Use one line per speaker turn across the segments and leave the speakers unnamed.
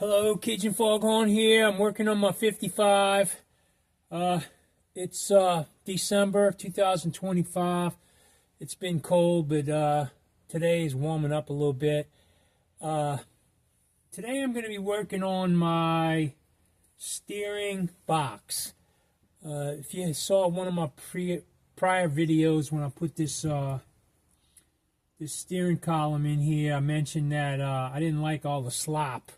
Hello, Cajun Foghorn here. I'm working on my 55. It's December 2025. It's been cold, but today is warming up a little bit. Today I'm going to be working on my steering box. If you saw one of my prior videos when I put this steering column in here, I mentioned that I didn't like all the slop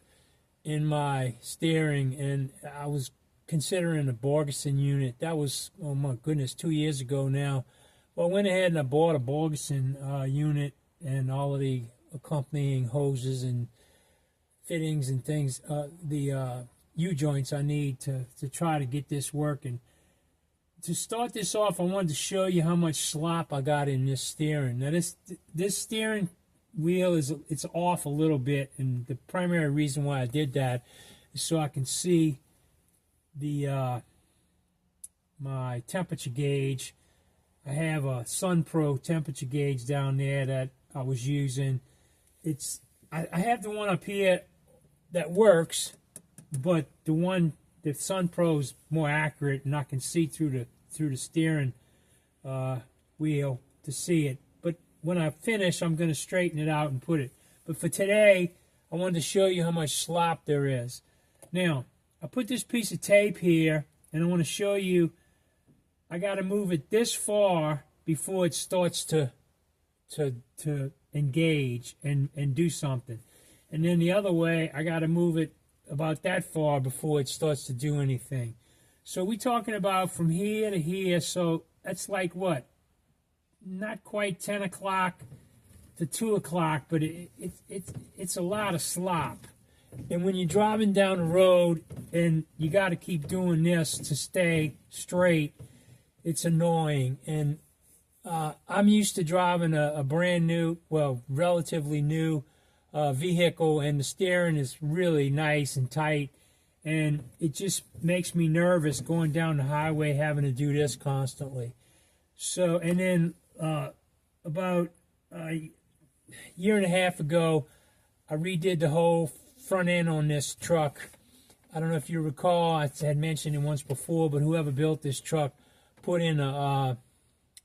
in my steering, and I was considering a Borgeson unit. That was, oh my goodness, 2 years ago now. Well, I went ahead and I bought a Borgeson unit and all of the accompanying hoses and fittings and things, the U-joints I need to try to get this working. To start this off, I wanted to show you how much slop I got in this steering. Now, this steering wheel it's off a little bit, and the primary reason why I did that is so I can see the my temperature gauge. I have a SunPro temperature gauge down there that I was using. I have the one up here that works, but the SunPro is more accurate, and I can see through the steering wheel to see it. When I finish, I'm going to straighten it out and put it. But for today, I wanted to show you how much slop there is. Now, I put this piece of tape here, and I want to show you I got to move it this far before it starts to engage and do something. And then the other way, I got to move it about that far before it starts to do anything. So we're talking about from here to here, so that's like what? Not quite 10 o'clock to 2 o'clock, but it's a lot of slop. And when you're driving down the road and you got to keep doing this to stay straight, it's annoying. And I'm used to driving a brand new, well, relatively new vehicle, and the steering is really nice and tight. And it just makes me nervous going down the highway having to do this constantly. So, and then about a year and a half ago, I redid the whole front end on this truck. I don't know if you recall, I had mentioned it once before, but whoever built this truck put in a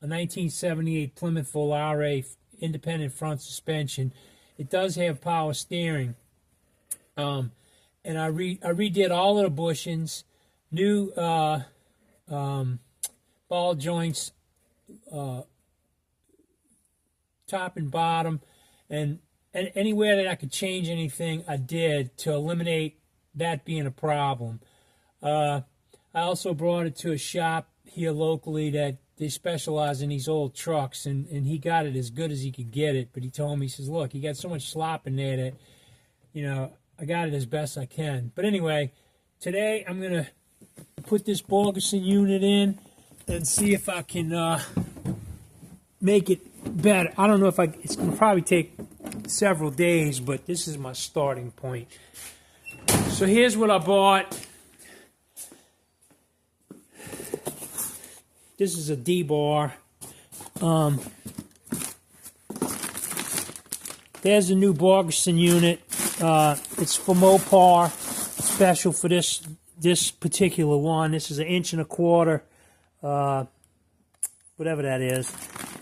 1978 Plymouth Volare independent front suspension. It does have power steering. And I redid all of the bushings, new ball joints, top and bottom, and anywhere that I could change anything, I did to eliminate that being a problem. I also brought it to a shop here locally that they specialize in these old trucks, and he got it as good as he could get it, but he told me, he says, look, you got so much slop in there that, you know, I got it as best I can. But anyway, today I'm going to put this Borgeson unit in and see if I can make it better. I don't know if it's going to probably take several days, but this is my starting point. So here's what I bought. This is a D-bar. There's a new Borgeson unit. It's for Mopar, special for this particular one. This is 1.25 inches, whatever that is.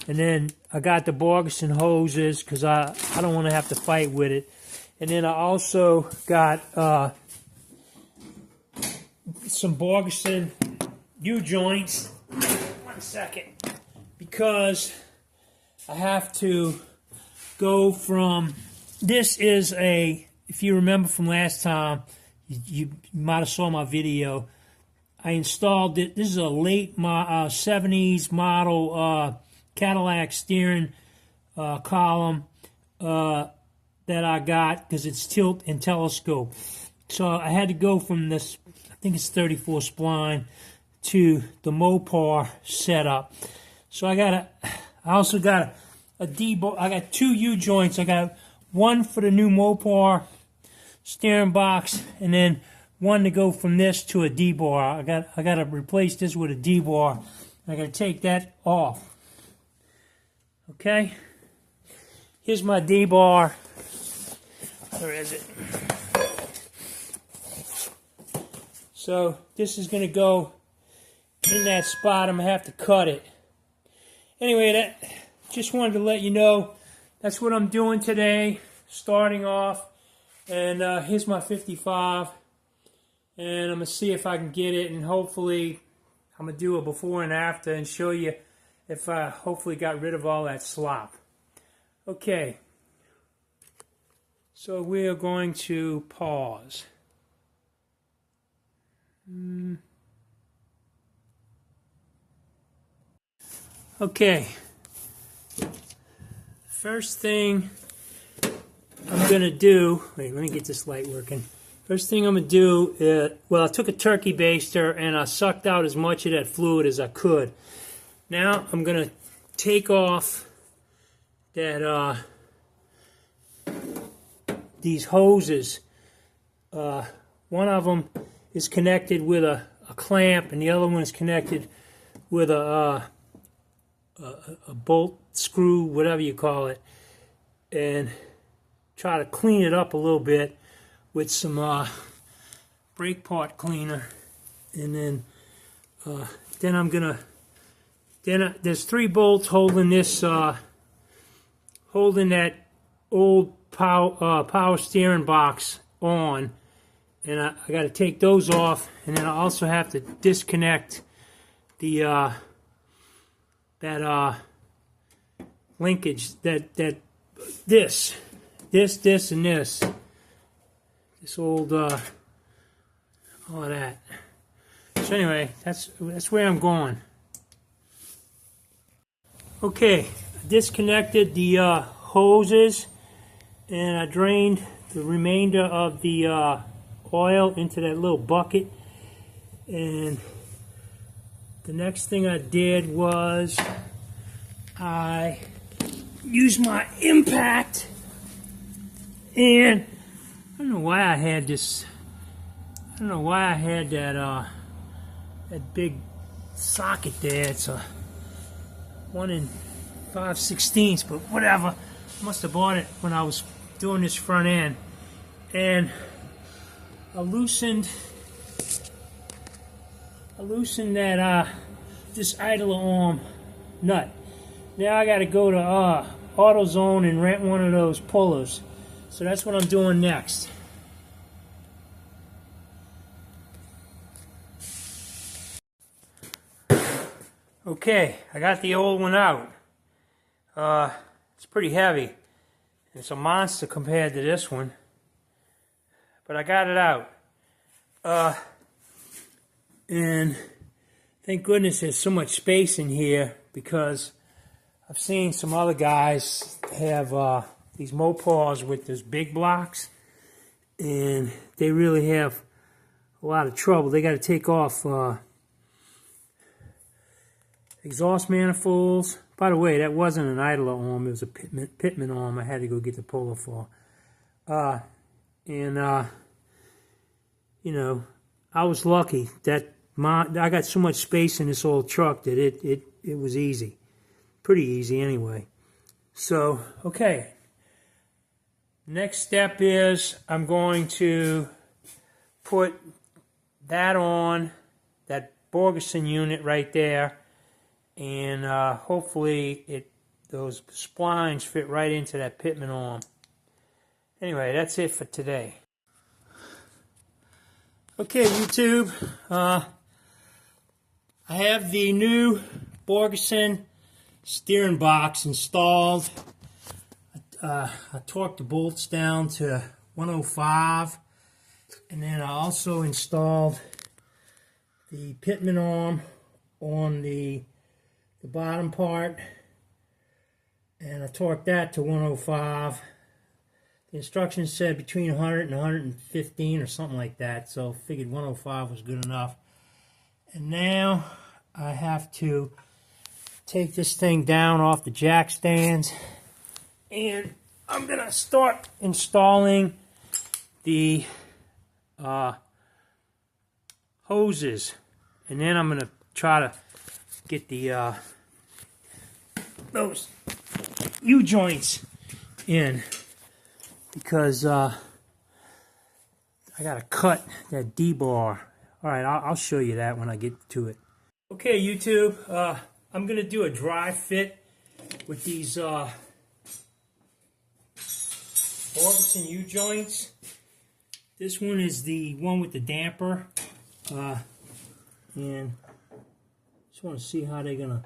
And then I got the Borgeson hoses because I don't want to have to fight with it. And then I also got some Borgeson U-joints. 1 second. Because I have to go from, this is if you remember from last time, you might have saw my video, I installed it. This is a late 70s model Cadillac steering column that I got because it's tilt and telescope. So I had to go from this, I think it's 34 spline, to the Mopar setup. So I also got a D-bar. I got 2 U-joints. I got one for the new Mopar steering box, and then one to go from this to a D-bar. I got to replace this with a D-bar. I got to take that off. Okay, here's my D-bar. Where is it? So this is going to go in that spot. I'm going to have to cut it. Anyway, that just wanted to let you know that's what I'm doing today, starting off. And here's my 55. And I'm going to see if I can get it, and hopefully I'm going to do a before and after and show you if I hopefully got rid of all that slop. Okay, so we are going to pause. Okay, first thing I'm going to do, wait, let me get this light working. First thing I'm going to do is, well, I took a turkey baster and I sucked out as much of that fluid as I could. Now I'm going to take off that these hoses. One of them is connected with a clamp, and the other one is connected with a bolt, screw, whatever you call it, and try to clean it up a little bit with some brake part cleaner. And then I'm gonna, there's 3 bolts holding this, holding that old power steering box on, and I got to take those off, and then I also have to disconnect the that linkage, this and this old all of that. So anyway, that's where I'm going. Okay, I disconnected the hoses, and I drained the remainder of the oil into that little bucket. And the next thing I did was I used my impact, and I don't know why I had this. I don't know why I had that that big socket there. It's a 1 5/16, but whatever. I must have bought it when I was doing this front end, and I loosened that this idler arm nut. Now I got to go to AutoZone and rent one of those pullers. So that's what I'm doing next. Okay, I got the old one out. It's pretty heavy. It's a monster compared to this one, but I got it out. And thank goodness there's so much space in here, because I've seen some other guys have these Mopars with those big blocks, and they really have a lot of trouble. They got to take off exhaust manifolds. By the way, that wasn't an idler arm, it was a Pitman arm I had to go get the puller for. You know, I was lucky that I got so much space in this old truck that it was easy. Pretty easy anyway. So, okay. Next step is I'm going to put that on, that Borgeson unit right there, and hopefully those splines fit right into that Pitman arm. Anyway, that's it for today. Okay, YouTube, I have the new Borgeson steering box installed. I torqued the bolts down to 105, and then I also installed the Pitman arm on the bottom part, and I torqued that to 105. The instructions said between 100 and 115 or something like that, so I figured 105 was good enough. And now I have to take this thing down off the jack stands, and I'm going to start installing the hoses, and then I'm going to try to get the those U-joints in, because I got to cut that D-bar. All right, I'll show you that when I get to it. Okay, YouTube, I'm going to do a dry fit with these Borgeson U-joints. This one is the one with the damper, and just want to see how they're going to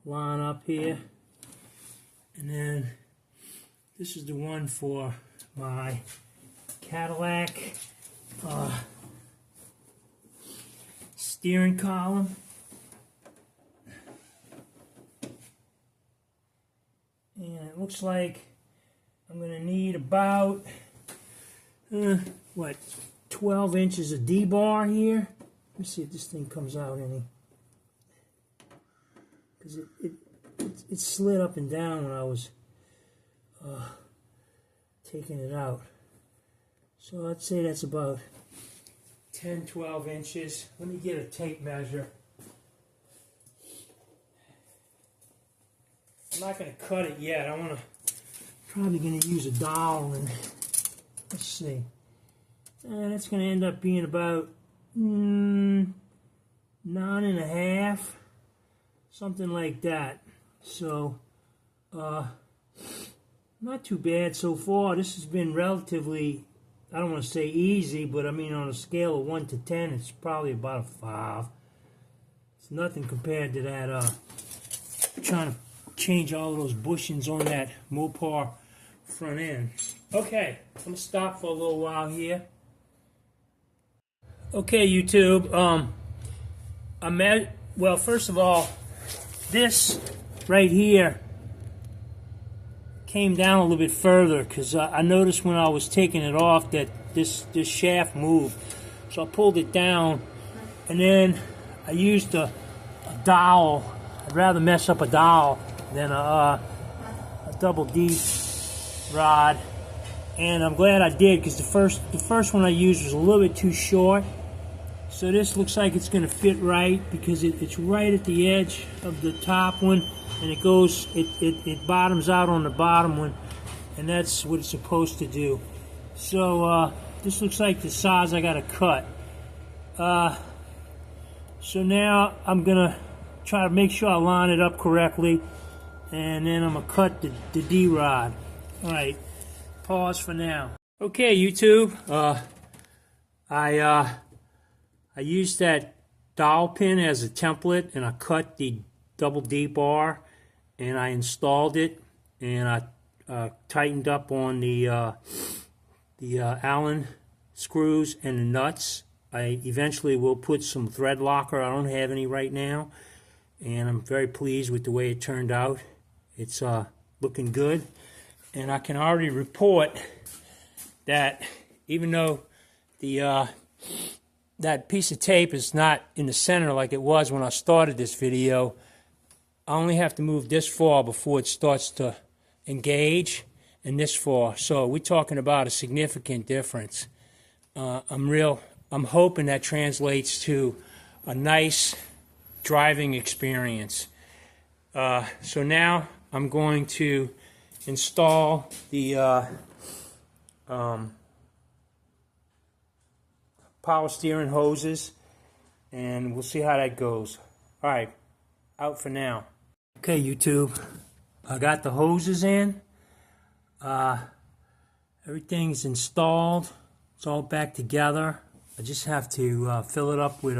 line up here. And then this is the one for my Cadillac steering column. And it looks like I'm going to need about 12 inches of D-bar here. Let me see if this thing comes out any, because it slid up and down when I was taking it out. So I'd say that's about 10-12 inches. Let me get a tape measure. I'm not going to cut it yet. Probably going to use a dowel, and let's see. And it's going to end up being about 9.5, something like that. So, not too bad so far. This has been relatively, I don't want to say easy, but I mean on a scale of 1 to 10, it's probably about a 5. It's nothing compared to that, trying to change all of those bushings on that Mopar front end. Okay, I'm going to stop for a little while here. Okay, YouTube, well, first of all, this right here came down a little bit further, because I noticed when I was taking it off that this shaft moved. So I pulled it down, and then I used a dowel. I'd rather mess up a dowel than a double D rod, and I'm glad I did, because the first one I used was a little bit too short. So this looks like it's going to fit right, because it's right at the edge of the top one, and it bottoms out on the bottom one, and that's what it's supposed to do. So this looks like the size I got to cut. So now I'm going to try to make sure I line it up correctly, and then I'm going to cut the D-rod. Alright, pause for now. Okay, YouTube, I used that dowel pin as a template, and I cut the double D bar, and I installed it, and I tightened up on the Allen screws and the nuts. I eventually will put some thread locker. I don't have any right now, and I'm very pleased with the way it turned out. It's looking good, and I can already report that even though that piece of tape is not in the center like it was when I started this video, I only have to move this far before it starts to engage, and this far. So we're talking about a significant difference. I'm hoping that translates to a nice driving experience. So now I'm going to install the power steering hoses, and we'll see how that goes. Alright, out for now. Okay, YouTube, I got the hoses in. Everything's installed. It's all back together. I just have to fill it up with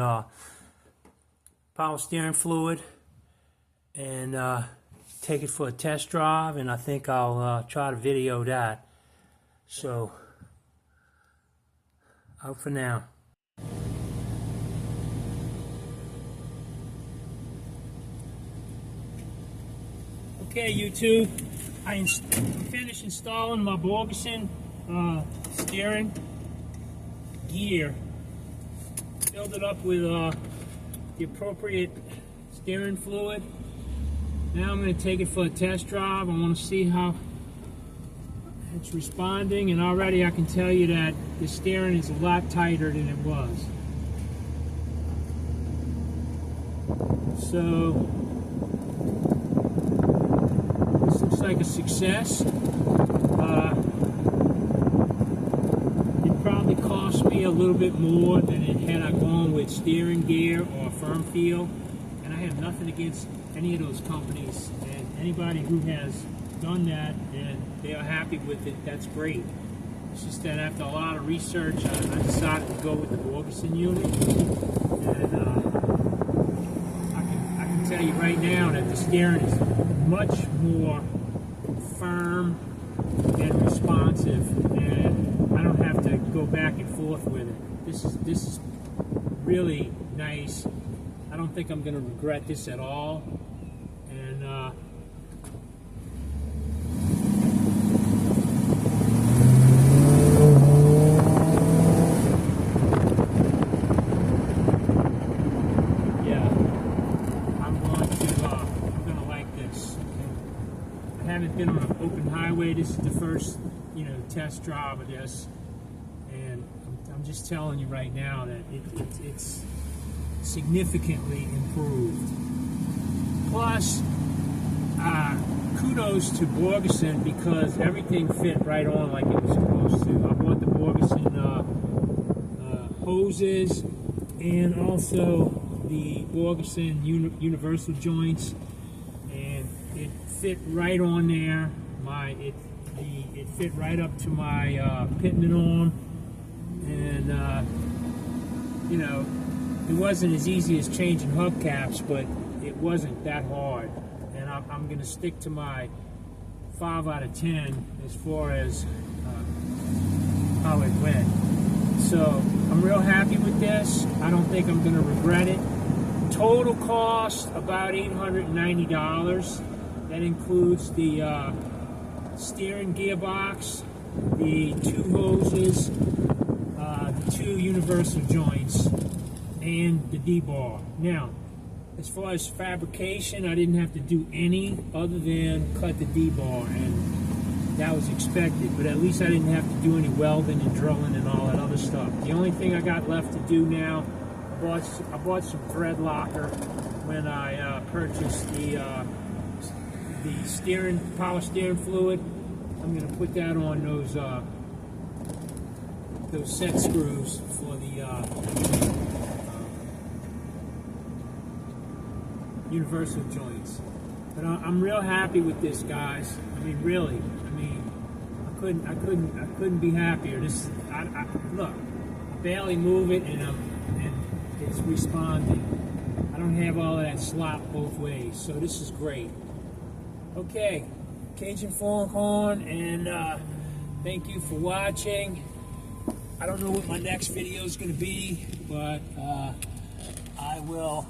power steering fluid and take it for a test drive, and I think I'll try to video that. So, out for now. Okay, YouTube, I finished installing my Borgeson steering gear. Filled it up with the appropriate steering fluid. Now I'm going to take it for a test drive. I want to see how it's responding, and already I can tell you that the steering is a lot tighter than it was. So this looks like a success. It probably cost me a little bit more than it had I gone with steering gear or firm feel. And I have nothing against any of those companies. And anybody who has done that and they are happy with it, that's great. It's just that after a lot of research, I decided to go with the Borgeson unit. And I can tell you right now that the steering is much more firm and responsive, and I don't have to go back and forth with it. This is really nice. I don't think I'm going to regret this at all. And yeah, I'm going to like this. I haven't been on an open highway. This is the first, test drive of this, and I'm just telling you right now that it's significantly improved. Plus, kudos to Borgeson because everything fit right on like it was supposed to. I bought the Borgeson hoses and also the Borgeson universal joints, and it fit right on there. It fit right up to my pitman arm, and it wasn't as easy as changing hubcaps, but it wasn't that hard. And I'm going to stick to my 5 out of 10 as far as how it went. So I'm real happy with this. I don't think I'm going to regret it. Total cost about $890. That includes the steering gearbox, the 2 hoses, the 2 universal joints, and the D-bar. Now, as far as fabrication, I didn't have to do any other than cut the D-bar, and that was expected, but at least I didn't have to do any welding and drilling and all that other stuff. The only thing I got left to do now, I bought some thread locker when I purchased the power steering fluid. I'm going to put that on those set screws for the universal joints. But I'm real happy with this, guys. I mean, really. I mean, I couldn't be happier. Look, I barely move it, and it's responding. I don't have all of that slop both ways, so this is great. Okay, Cajun Foghorn, and thank you for watching. I don't know what my next video is going to be, but I will